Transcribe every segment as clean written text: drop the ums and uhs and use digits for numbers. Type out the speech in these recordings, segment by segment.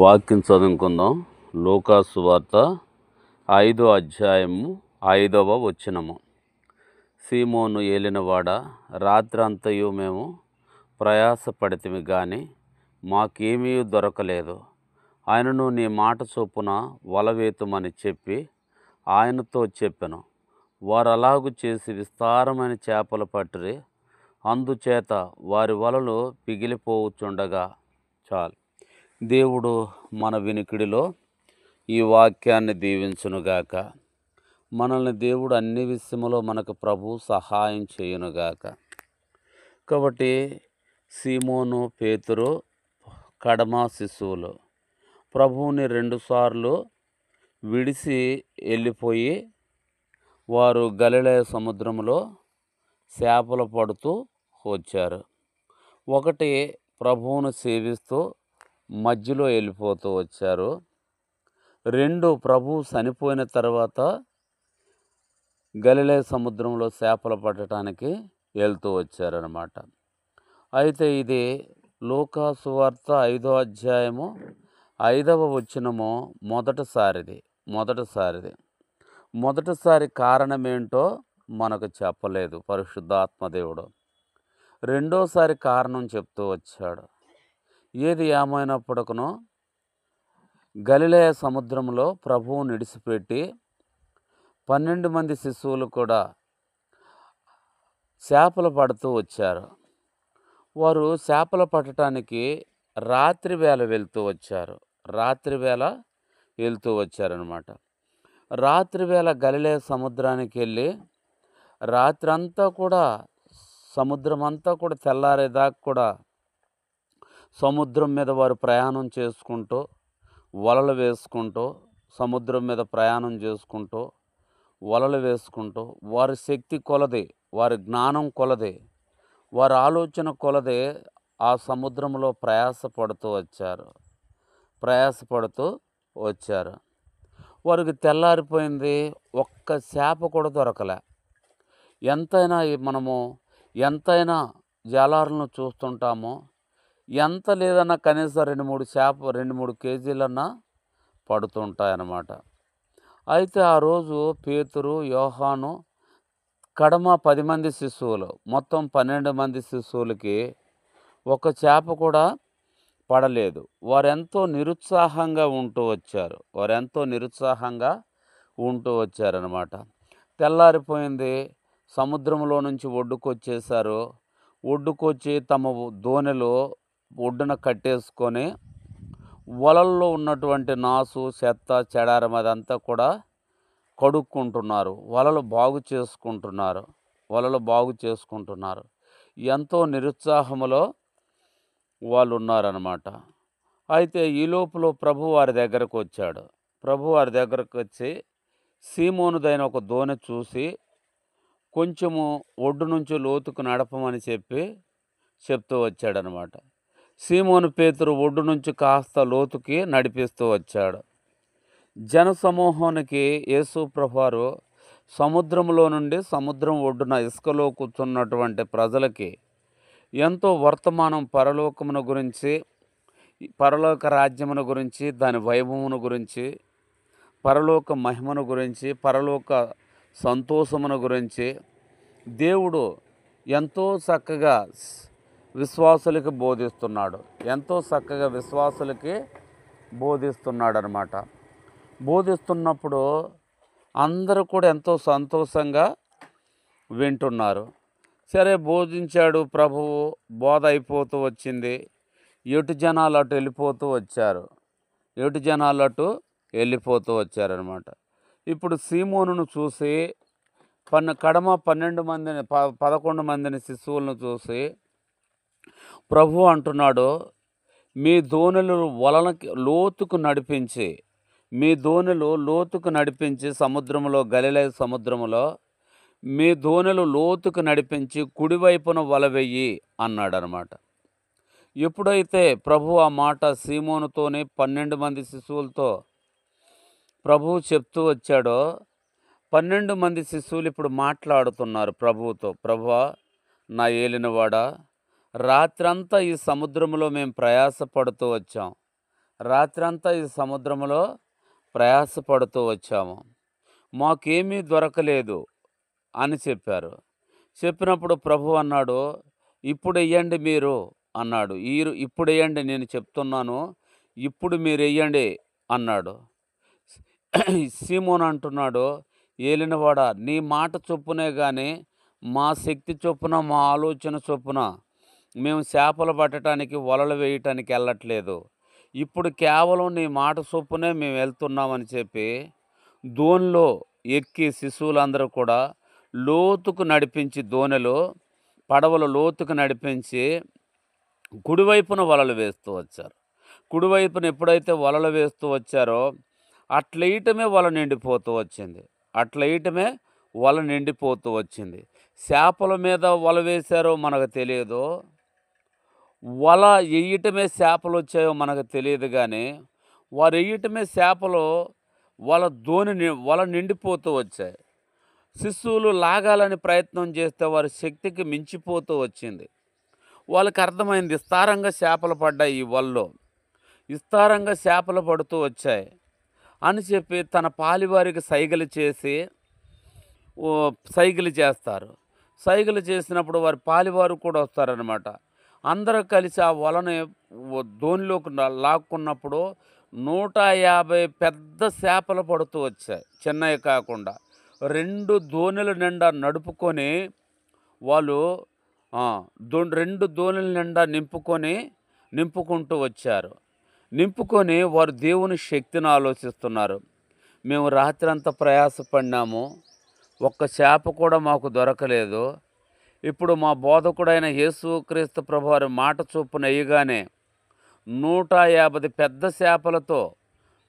వాక్యం చదువుకుందాం. లూకా సువార్త 5వ అధ్యాయము 5వ వచనము. సీమోను ఏలినవాడ, రాత్రంతయు మేము ప్రయాసపడితిమి గాని మాకేమీ దొరకలేదు. ఆయనను నీ మాట చొప్పున వలవేతుమని చెప్పి ఆయనతో చెప్పెను. వారు అలాగు చేసి విస్తారమైన చేపలు పట్టిరి. అందుచేత వారి వలలు పిగిలిపోవుచుండగా చాలు. దేవుడు మన వినికిడిలో ఈ వాక్యాన్ని దీవించునుగాక. మనల్ని దేవుడు అన్ని విషయములో మనకు ప్రభు సహాయం చేయునుగాక. కాబట్టి సీమోను, పేతురు కడమ శిశువులు ప్రభువుని 2 సార్లు విడిసి వెళ్ళిపోయి వారు గలిలయ సముద్రంలో చేపలు పడుతూ వచ్చారు. ఒకటి ప్రభువును సేవిస్తూ మధ్యలో వెళ్ళిపోతూ వచ్చారు. 2 ప్రభువు చనిపోయిన తర్వాత గలిలయ సముద్రంలో చేపలు పట్టడానికి వెళ్తూ వచ్చారనమాట. అయితే ఇది లూకా సువార్త 5వ అధ్యాయము 5వ వచనము మొదటిసారి కారణమేంటో మనకు చెప్పలేదు పరిశుద్ధాత్మదేవుడు. రెండోసారి కారణం చెప్తూ వచ్చాడు. ఏది ఏమైనప్పటికనో గలిలయ సముద్రంలో ప్రభువుని విడిచిపెట్టి 12 మంది శిశువులు కూడా చేపలు పడుతూ వచ్చారు. వారు చేపలు పట్టడానికి రాత్రి వేళ వెళ్తూ వచ్చారనమాట. రాత్రి వేళ గలిలయ సముద్రానికి వెళ్ళి రాత్రంతా కూడా సముద్రం అంతా కూడా తెల్లారేదాకా కూడా సముద్రం మీద వారు ప్రయాణం చేసుకుంటూ వలలు వేసుకుంటూ సముద్రం మీద ప్రయాణం చేసుకుంటూ వలలు వేసుకుంటూ వారి శక్తి కొలది, వారి జ్ఞానం కొలది, వారి ఆలోచన కొలది ఆ సముద్రంలో ప్రయాసపడుతూ వచ్చారు. వారికి తెల్లారిపోయింది. ఒక్క చేప కూడా దొరకలే. ఎంతైనా జాలారులను చూస్తుంటామో, ఎంత లేదన్నా కనీసం 2-3 కేజీలన్నా పడుతుంటాయన్నమాట. అయితే ఆ రోజు పేతురు, యోహాను, కడమ 10 మంది శిశువులు, మొత్తం 12 మంది శిశువులకి ఒక చేప కూడా పడలేదు. వారెంతో నిరుత్సాహంగా ఉంటూ వచ్చారనమాట. తెల్లారిపోయింది. సముద్రంలో నుంచి ఒడ్డుకొచ్చేశారు. ఒడ్డుకొచ్చి తమ దోణిలో ఒడ్డున కట్టేసుకొని వలల్లో ఉన్నటువంటి నాసు, చెత్త, చెడారం అదంతా కూడా కడుక్కుంటున్నారు. వలలు బాగు చేసుకుంటున్నారు. ఎంతో నిరుత్సాహములో వాళ్ళు ఉన్నారనమాట. అయితే ఈ లోపల ప్రభు వారి దగ్గరకు వచ్చి సీమోనుదైన ఒక దోణి చూసి కొంచెము ఒడ్డు నుంచి లోతుకు నడపమని చెప్తూ వచ్చాడనమాట. సీమోను పేతురు ఒడ్డు నుంచి కాస్త లోతుకి నడిపిస్తూ వచ్చాడు. జనసమూహానికి యేసు ప్రభువారు సముద్రంలో నుండి సముద్రం ఒడ్డున ఇసుకలో కూర్చున్నటువంటి ప్రజలకి ఎంతో వర్తమానం పరలోకమును గురించి, పరలోక రాజ్యమును గురించి, దాని వైభవమును గురించి, పరలోక మహిమను గురించి, పరలోక సంతోషమును గురించి దేవుడు ఎంతో చక్కగా విశ్వాసులకి బోధిస్తున్నాడు అనమాట. బోధిస్తున్నప్పుడు అందరూ కూడా ఎంతో సంతోషంగా వింటున్నారు. సరే, బోధించాడు ప్రభువు, బోధ అయిపోతూ వచ్చింది. ఎటు జనాలు అటు వెళ్ళిపోతూ వచ్చారనమాట. ఇప్పుడు సీమోనును చూసి కడమ 11 మందిని శిశువులను చూసి ప్రభు అంటున్నాడు, మీ దోణులు లోతుకు నడిపించి సముద్రంలో, గలిలయ సముద్రములో మీ దోణులు లోతుకు నడిపించి కుడివైపున వల వెయ్యి అన్నాడనమాట. ఎప్పుడైతే ప్రభు ఆ మాట సీమోనుతోని 12 మంది శిశువులతో ప్రభువు చెప్తూ వచ్చాడో, 12 మంది శిశువులు ఇప్పుడు మాట్లాడుతున్నారు ప్రభువుతో. ప్రభువా, నా ఏలినవాడా, రాత్రంతా ఈ సముద్రంలో మేము ప్రయాసపడుతూ వచ్చాం. రాత్రంతా ఈ సముద్రంలో ప్రయాసపడుతూ వచ్చాము. మాకేమీ దొరకలేదు అని చెప్పారు. చెప్పినప్పుడు ప్రభువు అన్నాడు, ఇప్పుడెయ్యండి మీరు అన్నాడు. ఇప్పుడెయ్యండి, నేను చెప్తున్నాను, ఇప్పుడు మీరెయ్యండి అన్నాడు. సీమోను అంటున్నాడు, ఏలినవాడా, నీ మాట చొప్పునే గాని మా శక్తి చొప్పున, మా ఆలోచన చొప్పున మేము చేపలు పట్టడానికి, వలలు వేయటానికి వెళ్ళట్లేదు. ఇప్పుడు కేవలం నీ మాట చొప్పునే మేము వెళ్తున్నామని చెప్పి దోనిలో ఎక్కి శిశువులందరూ కూడా లోతుకు నడిపించి, పడవలు లోతుకు నడిపించి కుడివైపున వలలు వేస్తూ వచ్చారు. కుడివైపున ఎప్పుడైతే వలలు వేస్తూ వచ్చారో అట్లెయటమే వల నిండిపోతూ వచ్చింది. చేపల మీద వల వేశారో మనకు తెలియదు, వల ఎయ్యటమే చేపలు వచ్చాయో మనకు తెలియదు. కానీ వారు ఎయ్యటమే చేపలు వల నిండిపోతూ వచ్చాయి. శిశువులు లాగాలని ప్రయత్నం చేస్తే వారి శక్తికి మించిపోతూ వచ్చింది. వాళ్ళకి అర్థమైంది, విస్తారంగా చేపలు పడ్డాయి, ఈ వలలో విస్తారంగా చేపలు పడుతూ వచ్చాయి అని చెప్పి తన పాలివారికి సైగలు చేస్తారు. సైగలు చేసినప్పుడు వారి పాలివారు కూడా వస్తారనమాట. అందరూ కలిసి ఆ వలని దోనిలోకి లాక్కున్నప్పుడు 150 పెద్ద చేపలు పడుతూ వచ్చాయి, చిన్నవి కాకుండా. 2 దోణుల నిండా నడుపుకొని వాళ్ళు 2 దోణుల నిండా నింపుకుంటూ వచ్చారు. నింపుకొని వారు దేవుని శక్తిని ఆలోచిస్తున్నారు. మేము రాత్రంతా ప్రయాసపడినాము, ఒక్క చేప కూడా మాకు దొరకలేదు. ఇప్పుడు మా బోధకుడైన యేసుక్రీస్తు ప్రభువారి మాట చొప్పున వేయగానే 150 పెద్ద చేపలతో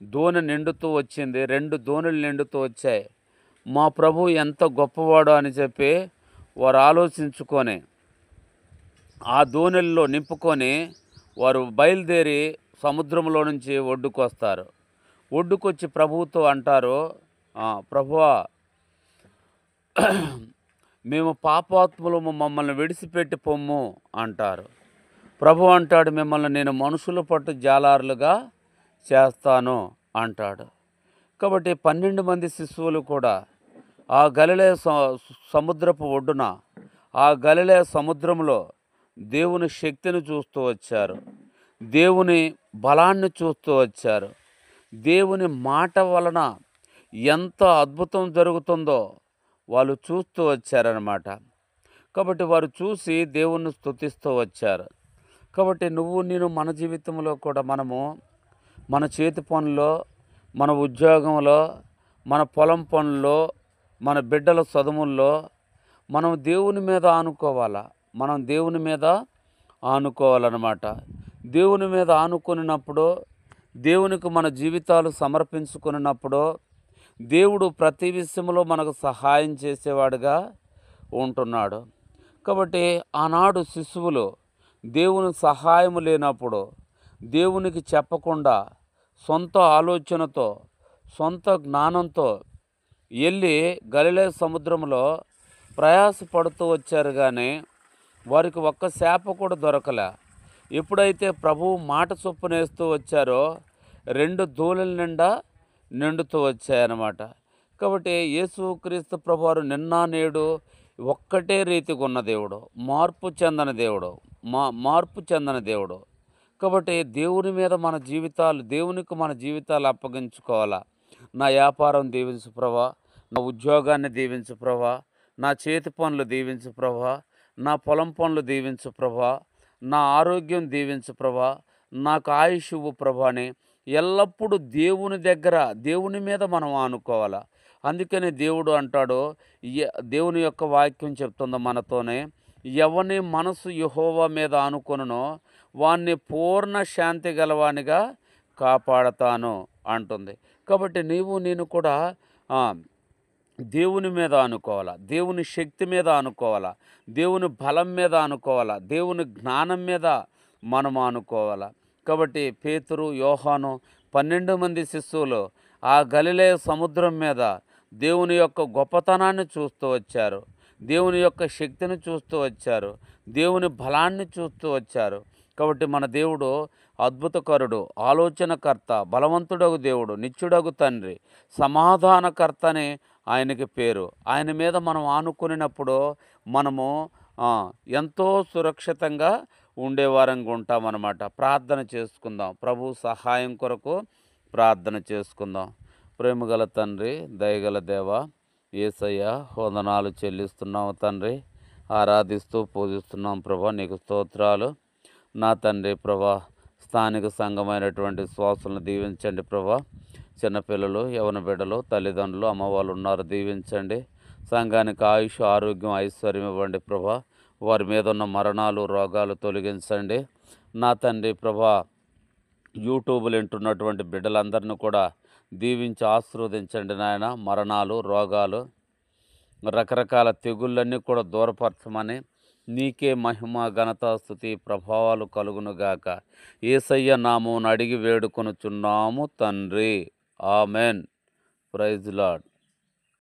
దోణి నిండుతూ వచ్చింది. 2 దోణులు నిండుతూ వచ్చాయి. మా ప్రభు ఎంత గొప్పవాడో అని చెప్పి వారు ఆలోచించుకొని ఆ దోణుల్లో నింపుకొని వారు బయలుదేరి సముద్రంలో నుంచి ఒడ్డుకొస్తారు. ఒడ్డుకొచ్చి ప్రభువుతో అంటారు, ప్రభువా, మేము పాపాత్ములము, మమ్మల్ని విడిచిపెట్టి పొమ్ము అంటారు. ప్రభు అంటాడు, మిమ్మల్ని నేను మనుషుల పట్టు జాలారులుగా చేస్తాను అంటాడు. కాబట్టి 12 మంది శిశువులు కూడా ఆ గలిలయ సముద్రపు ఒడ్డున, ఆ గలిలయ సముద్రంలో దేవుని శక్తిని చూస్తూ వచ్చారు, దేవుని బలాన్ని చూస్తూ వచ్చారు. దేవుని మాట వలన ఎంత అద్భుతం జరుగుతుందో వాళ్ళు చూస్తూ వచ్చారనమాట. కాబట్టి వారు చూసి దేవుణ్ణి స్తుతిస్తూ వచ్చారు. కాబట్టి నేను మన జీవితంలో కూడా మన చేతి పనుల్లో, మన ఉద్యోగంలో, మన పొలం పనుల్లో, మన బిడ్డల చదువుల్లో మనం దేవుని మీద ఆనుకోవాలన్నమాట. దేవుని మీద ఆనుకున్నప్పుడు, దేవునికి మన జీవితాలు సమర్పించుకున్నప్పుడు దేవుడు ప్రతి విషయంలో మనకు సహాయం చేసేవాడుగా ఉంటున్నాడు. కాబట్టి ఆనాడు శిశువులు దేవుని సహాయం లేనప్పుడు దేవునికి చెప్పకుండా సొంత ఆలోచనతో, సొంత జ్ఞానంతో వెళ్ళి గలిలయ సముద్రంలో ప్రయాసపడుతూ వచ్చారు. కానీ వారికి ఒక్క చేప కూడా దొరకలే. ఎప్పుడైతే ప్రభువు మాట చొప్పున వేస్తూ వచ్చారో 2 దోణుల నిండా నిండుతూ వచ్చాయన్నమాట. కాబట్టి యేసుక్రీస్తు ప్రభువారు నిన్న నేడు ఒక్కటే రీతిగా ఉన్న దేవుడు, మార్పు చెందని దేవుడు. కాబట్టి దేవునికి మన జీవితాలు అప్పగించుకోవాలా. నా వ్యాపారం దీవించు ప్రభా, నా ఉద్యోగాన్ని దీవించు ప్రభా, నా చేతి పనులు దీవించు ప్రభా, నా పొలం పనులు దీవించు ప్రభా, నా ఆరోగ్యం దీవించు ప్రభా, నాకు ఆయుష్ ఇవ్వు ప్రభా అని ఎల్లప్పుడూ దేవుని మీద మనం ఆనుకోవాలా. అందుకని దేవుడు అంటాడు, దేవుని యొక్క వాక్యం చెప్తుంది మనతోనే, ఎవని మనసు యెహోవా మీద ఆనుకొనునో వాణ్ణి పూర్ణ శాంతి గలవానిగా కాపాడతాను అంటుంది. కాబట్టి నేను కూడా దేవుని మీద ఆనుకోవాలా, దేవుని శక్తి మీద ఆనుకోవాలా, దేవుని బలం మీద ఆనుకోవాలా, దేవుని జ్ఞానం మీద మనం ఆనుకోవాలా. కాబట్టి పేతురు, యోహాను 12 మంది శిష్యులు ఆ గలిలయ సముద్రం మీద దేవుని యొక్క గొప్పతనాన్ని చూస్తూ వచ్చారు, దేవుని యొక్క శక్తిని చూస్తూ వచ్చారు, దేవుని బలాన్ని చూస్తూ వచ్చారు. కాబట్టి మన దేవుడు అద్భుతకరుడు, ఆలోచనకర్త, బలవంతుడగు దేవుడు, నిత్యుడగు తండ్రి, సమాధానకర్త అని ఆయనకి పేరు. ఆయన మీద మనం ఆనుకునినప్పుడు మనము ఎంతో సురక్షితంగా ఉండేవారంగా ఉంటామన్నమాట. ప్రార్థన చేసుకుందాం. ప్రభు సహాయం కొరకు ప్రార్థన చేసుకుందాం. ప్రేమగల తండ్రి, దయగల దేవ, యేసయ్య వందనాలు చెల్లిస్తున్నాము తండ్రి. ఆరాధిస్తూ పూజిస్తున్నాం ప్రభా, నీకు స్తోత్రాలు. నా తండ్రి ప్రభా, స్థానిక సంఘమైనటువంటి శ్వాసలను దీవించండి ప్రభా. చిన్నపిల్లలు, యవన బిడ్డలు, తల్లిదండ్రులు, అమ్మవాళ్ళు ఉన్నారు, దీవించండి. సంఘానికి ఆయుష్, ఆరోగ్యం, ఐశ్వర్యం ఇవ్వండి ప్రభా. వారి మీద ఉన్న మరణాలు, రోగాలు తొలగించండి. నా తండ్రి ప్రభా, యూట్యూబ్లు వింటున్నటువంటి బిడ్డలందరినీ కూడా దీవించి ఆశీర్వదించండి నాయన. మరణాలు, రోగాలు, రకరకాల తెగుళ్ళన్నీ కూడా దూరపరచమని, నీకే మహిమ, ఘనత, స్తుతి, ప్రభావాలు కలుగునుగాక. యేసయ్య నామమున అడిగి వేడుకొనుచున్నాము తండ్రి. ఆమెన్. Praise lord.